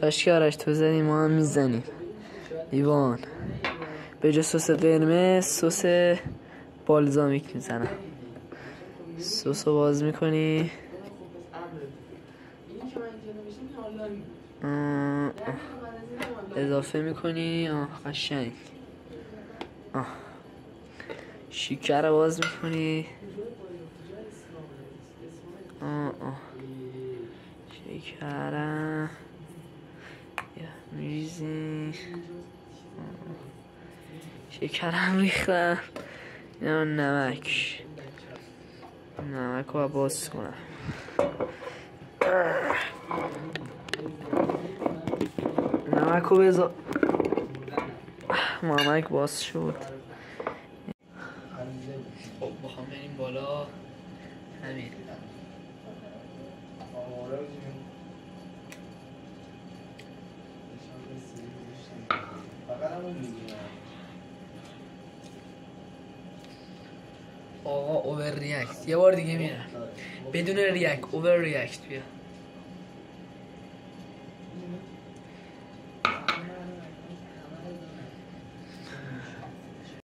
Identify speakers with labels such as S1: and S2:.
S1: آرش تو زنی ما هم میزنیم. ایوان به جای سس قرمز سس بالزامیک میزنم. سس رو باز میکنی، اضافه میکنی. قشنگ. شکر رو باز میکنی. شکرم میریزی. شکرم ریختم. اینا نمک رو باز کنم. نمک رو بذار. نمک باز شد. خب بخوام بریم بالا. همین آقا اوور ریاکت. یه بار دیگه میرم بدون ریاکت. اوور ریاکت. بیا